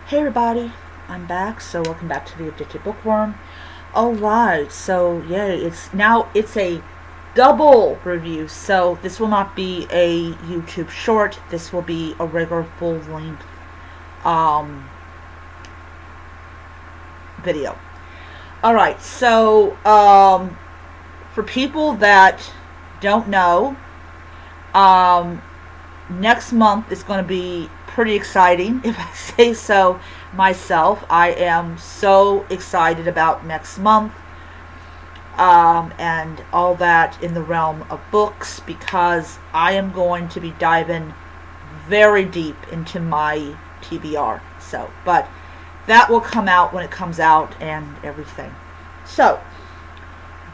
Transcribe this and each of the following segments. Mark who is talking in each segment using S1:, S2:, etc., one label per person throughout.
S1: Hey everybody, I'm back. So welcome back to the Addicted Bookworm. All right, so yay! It's a double review. So this will not be a YouTube short. This will be a regular full length um, video. All right, so for people that don't know, um, next month is going to be pretty exciting, if I say so myself. I am so excited about next month and all that in the realm of books because I am going to be diving very deep into my TBR. But that will come out when it comes out and everything. So,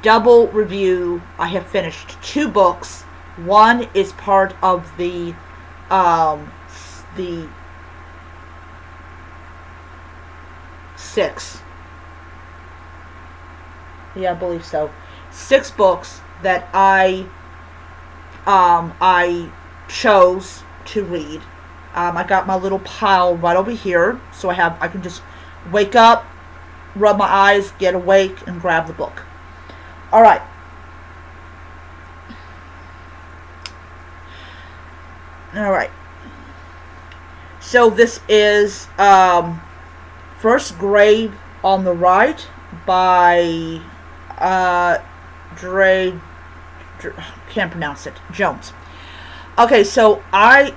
S1: double review. I have finished two books. One is part of the six. Yeah, I believe so. Six books that I chose to read. I got my little pile right over here, so I can just wake up, rub my eyes, get awake, and grab the book. All right. All right. So this is First Grave on the Right by Dre, can't pronounce it, Jones. Okay, so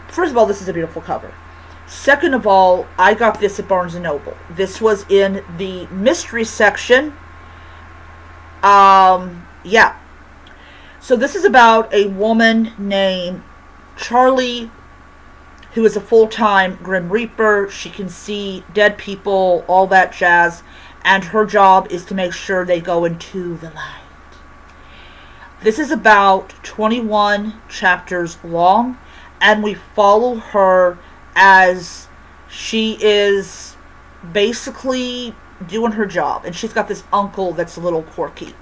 S1: first of all, this is a beautiful cover. Second of all, I got this at Barnes & Noble. This was in the mystery section. Yeah. So this is about a woman named Charlie who is a full-time Grim Reaper. She can see dead people, all that jazz, and her job is to make sure they go into the light. This is about 21 chapters long, and we follow her as she is basically doing her job. And she's got this uncle that's a little quirky.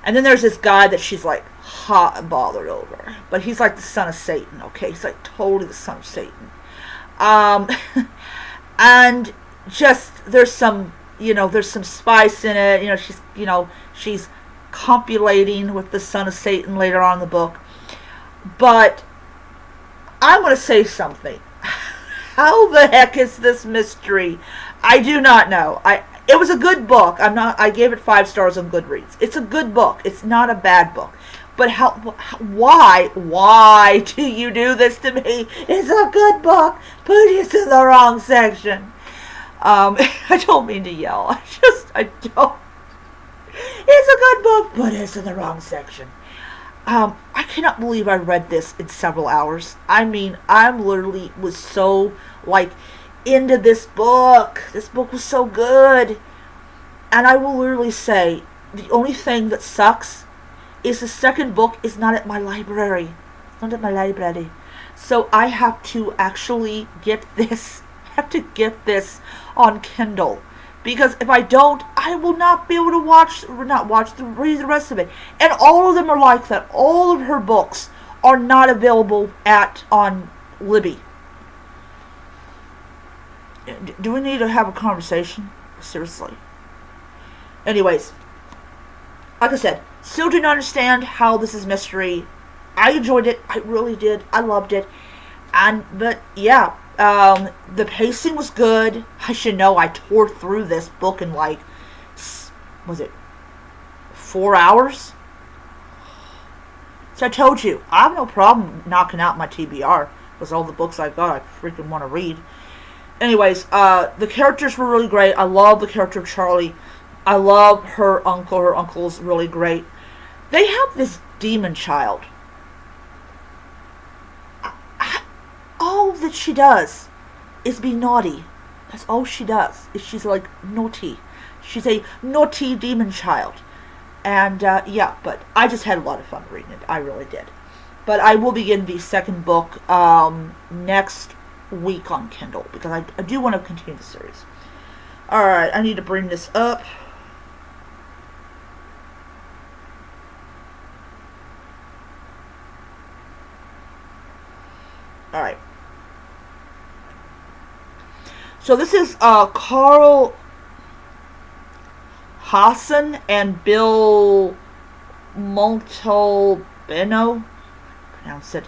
S1: And then there's this guy that she's like hot and bothered over. But he's like the son of Satan, okay? He's like totally the son of Satan. Um, and just, there's some spice in it. She's copulating with the son of Satan later on in the book. But I want to say something. How the heck is this mystery? I do not know. It was a good book. I gave it 5 stars on Goodreads. It's a good book. It's not a bad book. But why do you do this to me? It's a good book. Put it in the wrong section. I don't mean to yell. I don't. It's a good book, but it's in the wrong section. I cannot believe I read this in several hours. I mean, I literally was so, into this book. This book was so good. And I will literally say, the only thing that sucks is the second book is not at my library. It's not at my library. So I have to actually get this. I have to get this on Kindle. Because if I don't, I will not be able to read the rest of it. And all of them are like that. All of her books are not available on Libby. Do we need to have a conversation? Seriously. Anyways, like I said, still do not understand how this is mystery. I enjoyed it. I really did. I loved it. But yeah, the pacing was good. I should know I tore through this book in was it 4 hours? So I told you, I have no problem knocking out my TBR because all the books I got I freaking want to read. Anyways, the characters were really great. I love the character of Charlie. I love her uncle. Her uncle's really great. They have this demon child. All that she does is be naughty. That's all she does. She's like naughty. She's a naughty demon child. And yeah, but I just had a lot of fun reading it. I really did. But I will begin the second book next week on Kindle because I do want to continue the series. Alright, I need to bring this up. Alright. So this is Carl Hassan and Bill Montalbano, pronounce it,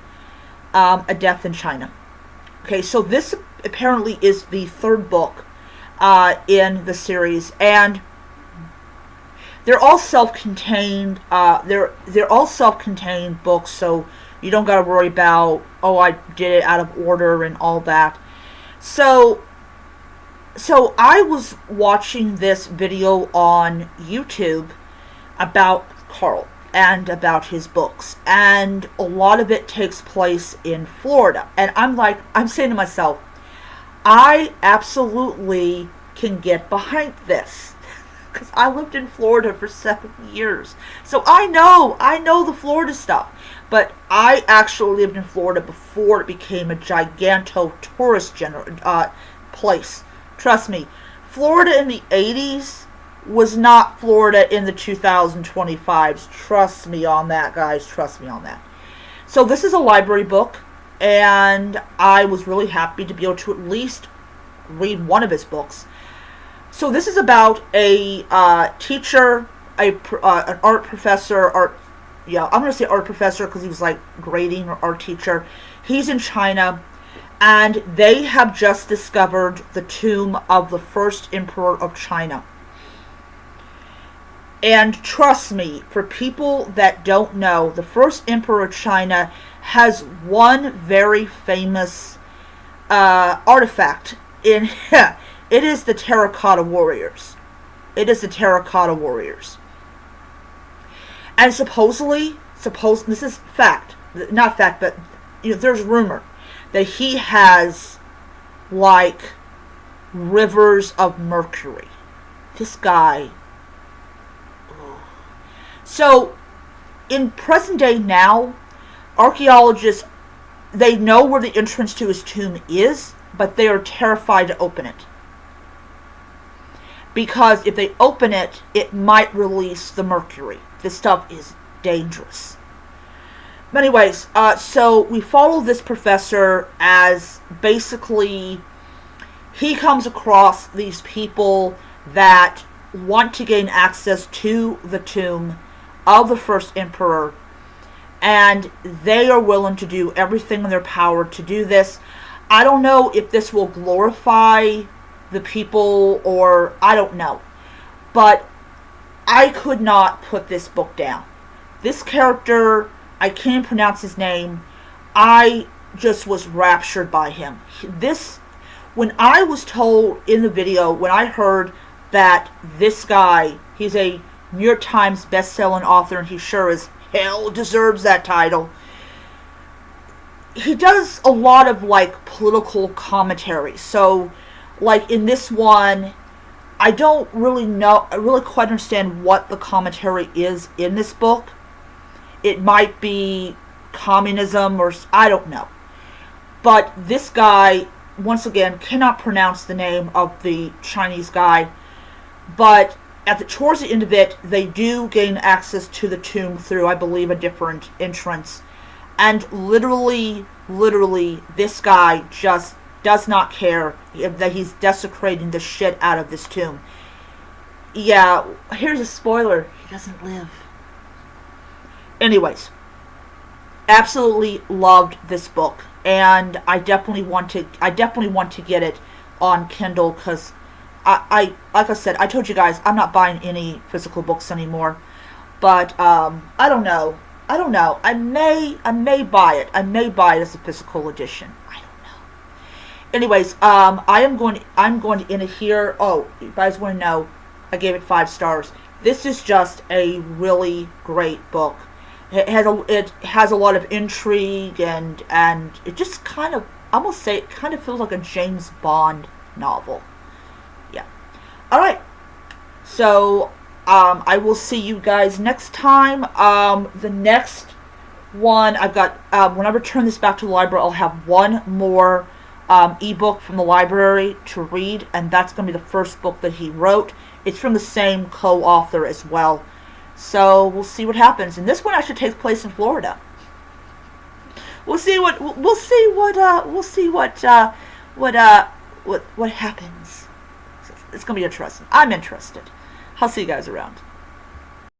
S1: A Death in China. Okay, so this apparently is the third book in the series, and they're all self-contained. They're all self-contained books, so you don't gotta worry about, oh, I did it out of order and all that. So I was watching this video on YouTube about Carl and about his books, and a lot of it takes place in Florida. And I'm saying to myself, I absolutely can get behind this because I lived in Florida for 7 years, so I know the Florida stuff. But I actually lived in Florida before it became a giganto tourist place. Trust me, Florida in the 80s was not Florida in the 2025s. Trust me on that, guys. Trust me on that. So this is a library book, and I was really happy to be able to at least read one of his books. So this is about a teacher, an art professor, I'm going to say art professor because he was like grading, or art teacher. He's in China, and they have just discovered the tomb of the first emperor of China. And trust me, for people that don't know, the first emperor of China has one very famous artifact in it is the terracotta warriors. It is the terracotta warriors. And supposedly, this is fact, not fact, but there's rumor that he has like rivers of mercury. This guy. So, in present day now, archaeologists, they know where the entrance to his tomb is, but they are terrified to open it. Because if they open it, it might release the mercury. This stuff is dangerous. But anyways, so we follow this professor as basically he comes across these people that want to gain access to the tomb of the first emperor, and they are willing to do everything in their power to do this. I don't know if this will glorify the people, or I don't know, but I could not put this book down. This character, I can't pronounce his name, I just was raptured by him. When I was told in the video, when I heard that this guy, he's a New York Times best-selling author, and he sure as hell deserves that title. He does a lot of like political commentary. So like in this one, I don't really quite understand what the commentary is in this book. It might be communism, or I don't know. But this guy, once again, cannot pronounce the name of the Chinese guy, but towards the end of it, they do gain access to the tomb through, I believe, a different entrance. And literally, this guy just does not care that he's desecrating the shit out of this tomb. Yeah, here's a spoiler. He doesn't live. Anyways, absolutely loved this book, and I definitely want to get it on Kindle, because I like I said, I told you guys I'm not buying any physical books anymore. But I don't know. I may buy it. I may buy it as a physical edition. I don't know. Anyways, I'm going to end it here. Oh, you guys want to know, I gave it 5 stars. This is just a really great book. It has a lot of intrigue, and it just kind of, I must say, it kind of feels like a James Bond novel. Yeah. All right. So I will see you guys next time. The next one I've got, when I return this back to the library, I'll have one more ebook from the library to read, and that's going to be the first book that he wrote. It's from the same co-author as well. So we'll see what happens. And this one actually takes place in Florida. We'll see what what happens. It's going to be interesting. I'm interested. I'll see you guys around.